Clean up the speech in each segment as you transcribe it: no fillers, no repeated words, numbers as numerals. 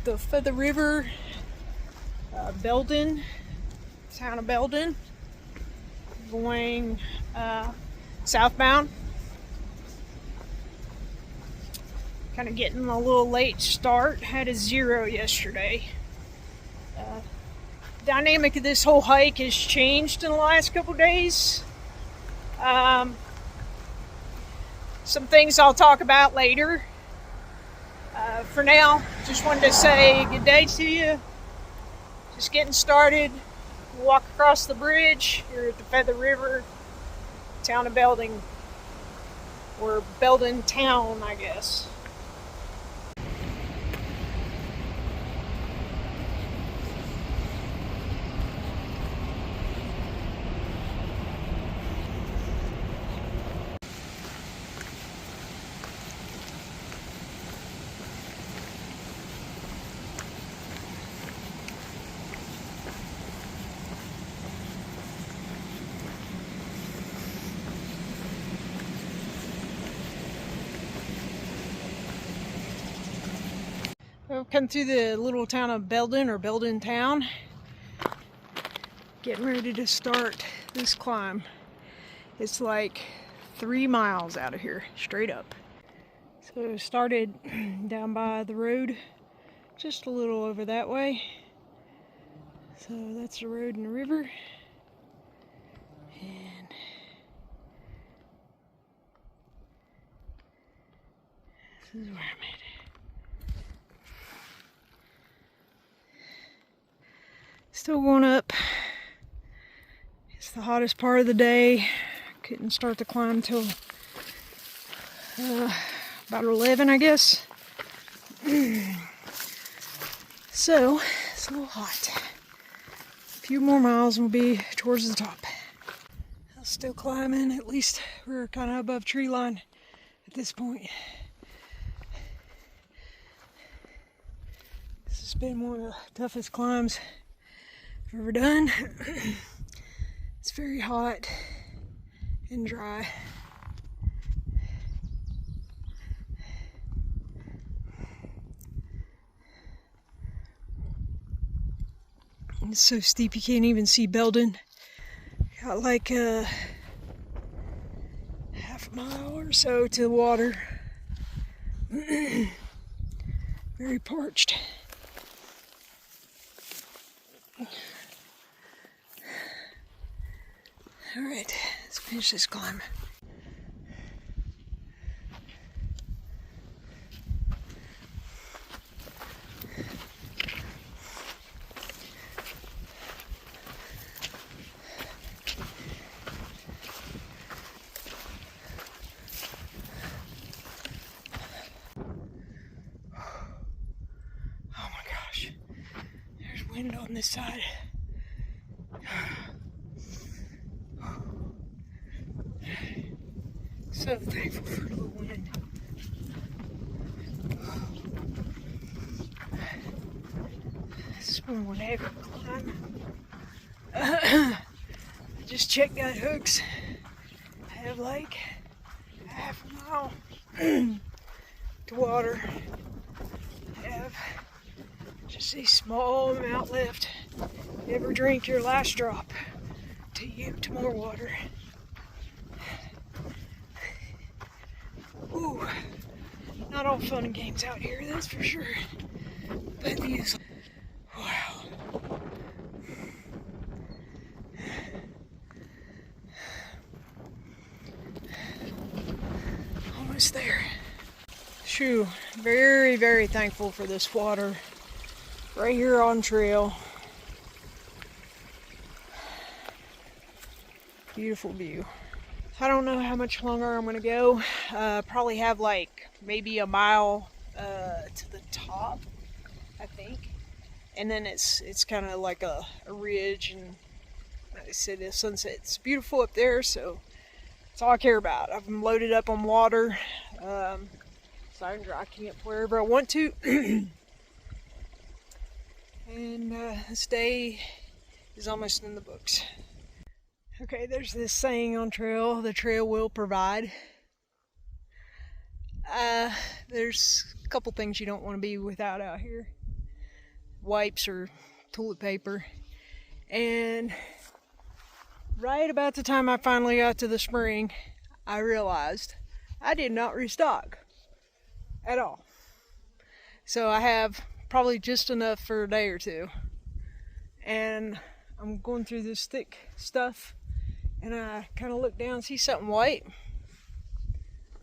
the Feather River, Belden, town of Belden, going southbound. Kind of getting a little late start. Had a 0 yesterday. Dynamic of this whole hike has changed in the last couple days. Some things I'll talk about later. For now, just wanted to say good day to you. Just getting started. Walk across the bridge here at the Feather River, town of Belden, or Belden town, I guess. We've come through the little town of Belden, or Belden town. Getting ready to start this climb. It's like 3 miles out of here, straight up. So started down by the road, just a little over that way. So that's the road and the river. And this is where I'm at. Still going up. It's the hottest part of the day. Couldn't start the climb until about 11, I guess. So it's a little hot. A few more miles and we'll be towards the top. I'm still climbing. At least we're kind of above tree line at this point. This has been one of the toughest climbs I've ever done. It's very hot and dry. It's so steep you can't even see Belden. Got like a half a mile or so to the water. Very parched. Alright, let's finish this climb. Oh my gosh, there's wind on this side. So thankful for the wind. This has been one heck of a climb. I just checked that hooks. I have like half a mile to water. I have just a small amount left. Never drink your last drop till you get to more water. Ooh, not all fun and games out here, that's for sure. But these, wow. Almost there. Shoo, very, very thankful for this water. Right here on trail. Beautiful view. I don't know how much longer I'm gonna go. Probably have like maybe a mile to the top, I think. And then it's kind of like a ridge, and like I said, the sunset's beautiful up there, so that's all I care about. I'm loaded up on water, so I can dry camp wherever I want to. And this day is almost in the books. Okay, there's this saying on trail, the trail will provide. There's a couple things you don't want to be without out here. wipes or toilet paper. And right about the time I finally got to the spring, I realized I did not restock at all. So I have probably just enough for a day or two. And I'm going through this thick stuff, and I kind of look down and see something white.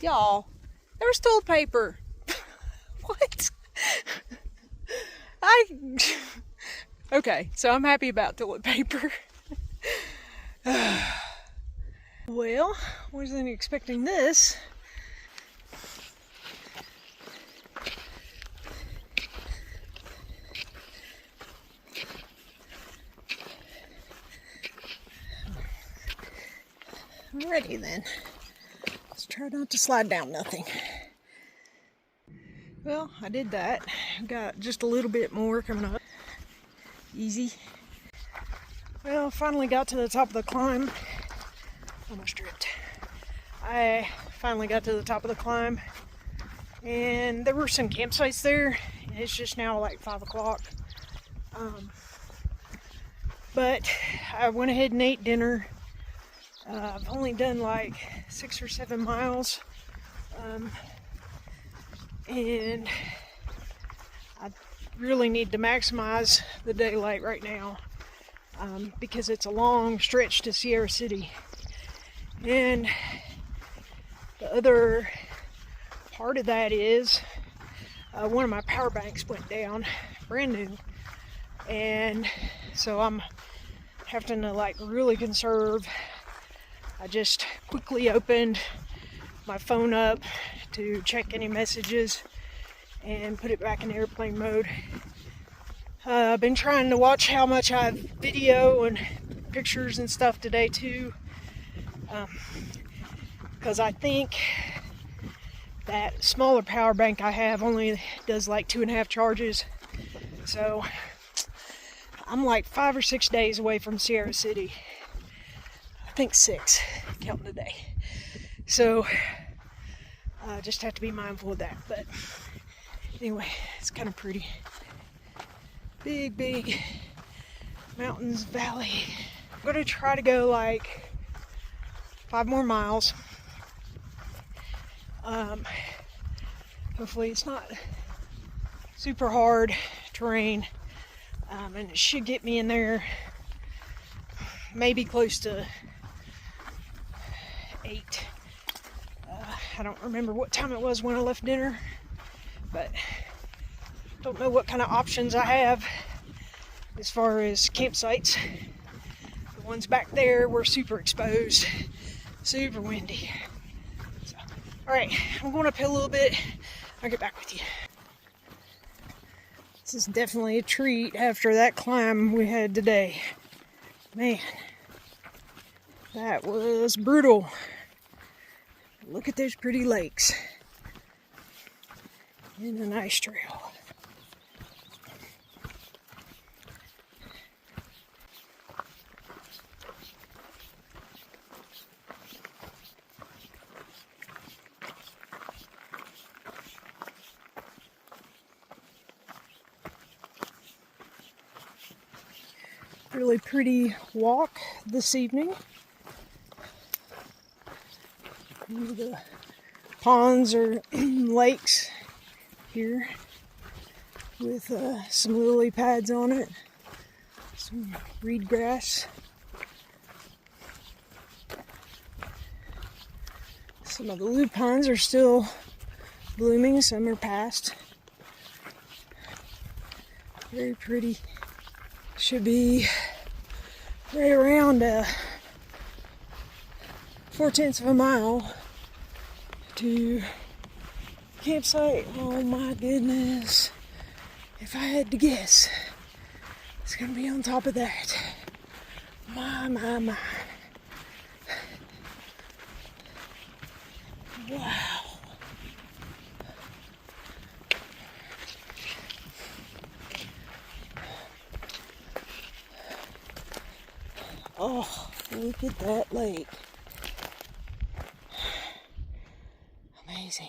Y'all, there was toilet paper. What? Okay, so I'm happy about toilet paper. Well, wasn't expecting this. Alrighty then. Let's try not to slide down nothing. Well, I did that. Got just a little bit more coming up. Easy. Well, finally got to the top of the climb. Almost tripped. I finally got to the top of the climb, and there were some campsites there, and it's just now like 5 o'clock. But I went ahead and ate dinner. I've only done like 6 or 7 miles, and I really need to maximize the daylight right now, because it's a long stretch to Sierra City. And the other part of that is one of my power banks went down, brand new, and so I'm having to like really conserve. I just quickly opened my phone up to check any messages and put it back in airplane mode. I've been trying to watch how much I video and pictures and stuff today too, because I think that smaller power bank I have only does like 2.5 charges. So I'm like 5 or 6 days away from Sierra City. I think 6, counting today. So I just have to be mindful of that. But anyway, it's kind of pretty. Big mountains, valley. I'm going to try to go like 5 more miles. Hopefully it's not super hard terrain, and it should get me in there maybe close to 8. I don't remember what time it was when I left dinner, but don't know what kind of options I have as far as campsites. The ones back there were super exposed, super windy. So, alright, I'm going uphill a little bit. I'll get back with you. This is definitely a treat after that climb we had today. Man, that was brutal. Look at those pretty lakes and a nice trail. Really pretty walk this evening. The ponds or lakes here with some lily pads on it, some reed grass. Some of the lupines are still blooming, some are past. Very pretty. Should be right around 4/10 of a mile to campsite. Oh my goodness. If I had to guess, it's gonna be on top of that. My. Wow. Oh, look at that lake. Amazing.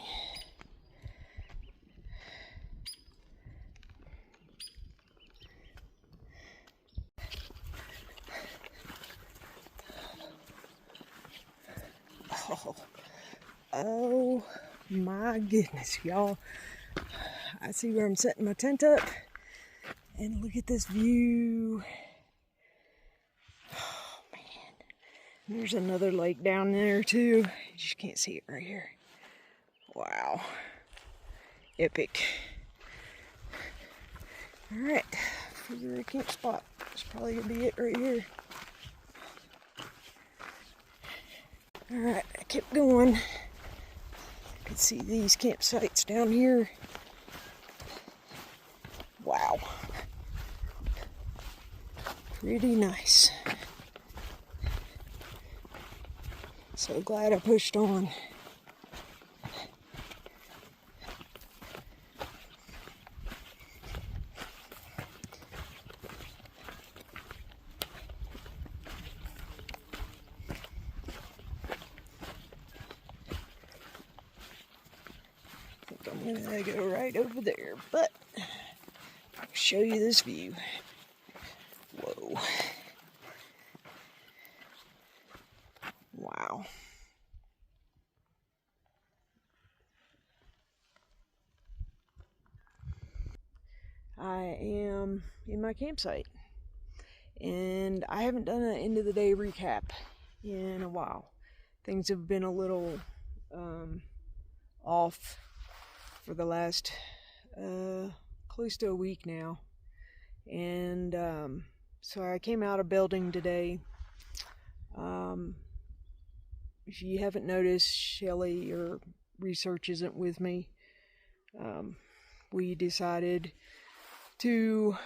Oh my goodness, y'all. I see where I'm setting my tent up. And look at this view. Oh man. There's another lake down there too. You just can't see it right here. Wow. Epic. Alright. Figure a camp spot. It's probably gonna be it right here. Alright, I kept going. You can see these campsites down here. Wow. Pretty nice. So glad I pushed on. I'm gonna go right over there, but I'll show you this view. Whoa. Wow. I am in my campsite, and I haven't done an end of the day recap in a while. Things have been a little off for the last close to a week now, and so I came out of Belden today. If you haven't noticed, Shelly or research isn't with me. We decided to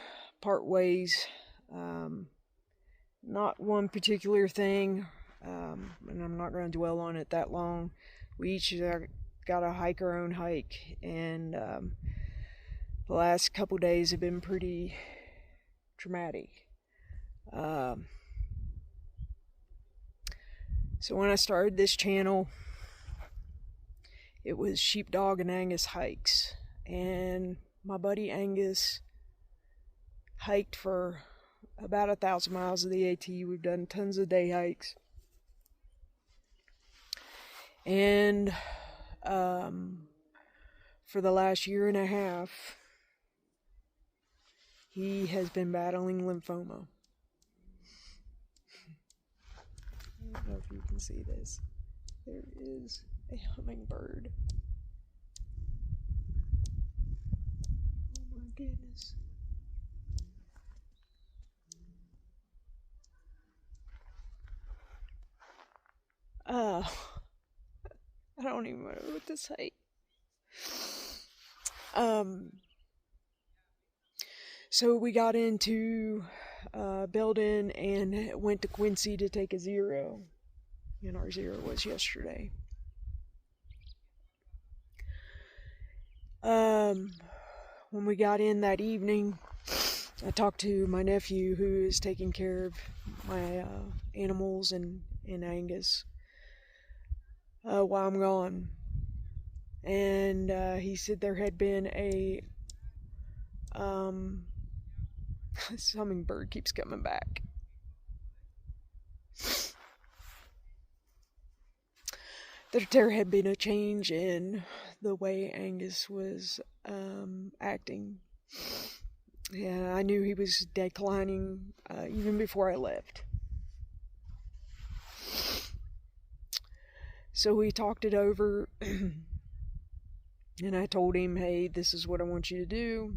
part ways. Not one particular thing, and I'm not going to dwell on it that long. We each got to hike our own hike, and the last couple days have been pretty traumatic. So when I started this channel, it was Sheepdog and Angus hikes, and my buddy Angus hiked for about 1,000 miles of the AT. We've done tons of day hikes, and for the last year and a half, he has been battling lymphoma. I don't know if you can see this. There is a hummingbird. Oh my goodness. I don't even know what to say. So we got into Belden and went to Quincy to take a zero. And our zero was yesterday. When we got in that evening, I talked to my nephew who is taking care of my animals and Angus while I'm gone. And he said there had been a this hummingbird keeps coming back. That there had been a change in the way Angus was acting. Yeah, I knew he was declining even before I left. So we talked it over, and I told him, hey, this is what I want you to do,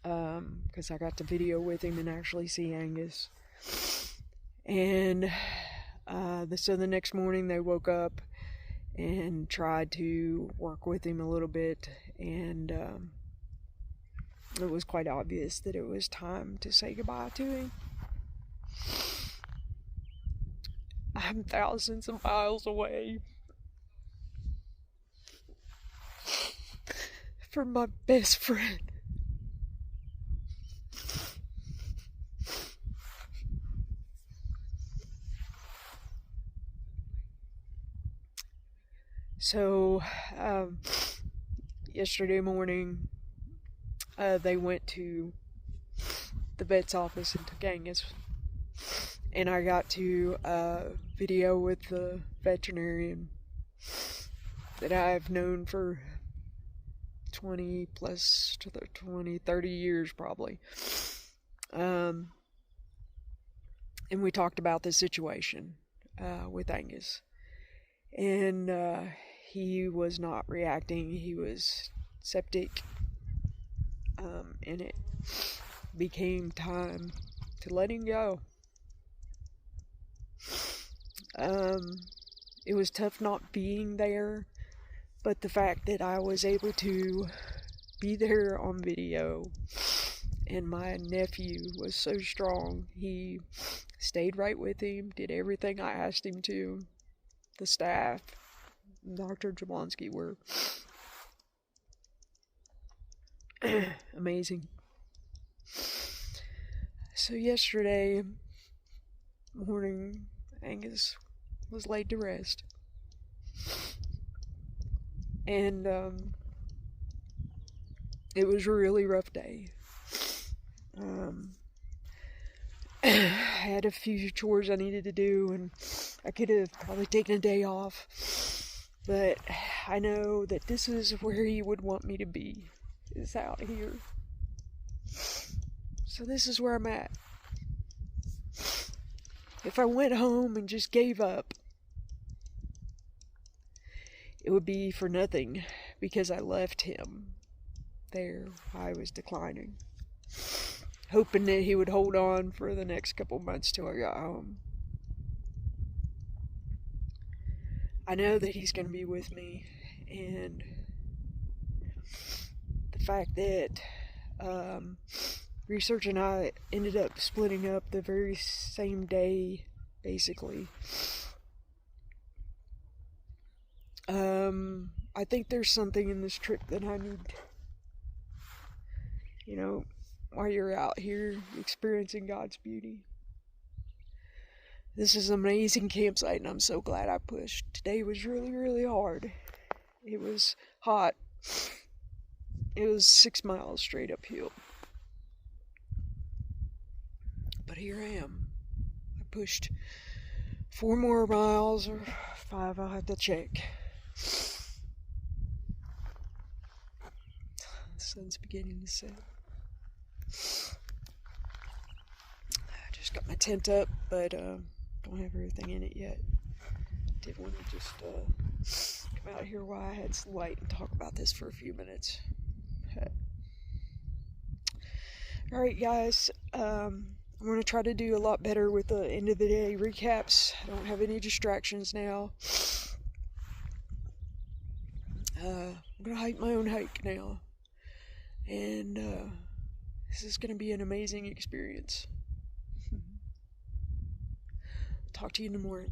because I got to video with him and actually see Angus. And so the next morning they woke up and tried to work with him a little bit, and it was quite obvious that it was time to say goodbye to him. I'm thousands of miles away from my best friend. So, yesterday morning, they went to the vet's office and took Angus, and I got to video with the veterinarian that I've known for 20 plus to 20, 30 years probably. And we talked about the situation with Angus. And he was not reacting. He was septic. And it became time to let him go. It was tough not being there, but the fact that I was able to be there on video, and my nephew was so strong. He stayed right with him, did everything I asked him to. The staff, Dr. Jablonski, were amazing. So yesterday morning, Angus was laid to rest. And it was a really rough day. I had a few chores I needed to do, and I could have probably taken a day off. But I know that this is where he would want me to be, is out here. So this is where I'm at. If I went home and just gave up, it would be for nothing, because I left him there. I was declining, hoping that he would hold on for the next couple months till I got home. I know that he's going to be with me, and the fact that Research and I ended up splitting up the very same day, basically. I think there's something in this trip that I need. You know, while you're out here experiencing God's beauty. This is an amazing campsite, and I'm so glad I pushed. Today was really, really hard. It was hot. It was 6 miles straight uphill. But here I am. I pushed 4 more miles, or 5, I'll have to check. The sun's beginning to set. I just got my tent up, but don't have everything in it yet. Did want to just come out here while I had some light and talk about this for a few minutes. Alright guys, I'm going to try to do a lot better with the end of the day recaps. I don't have any distractions now. I'm going to hike my own hike now. And this is going to be an amazing experience. Talk to you in the morning.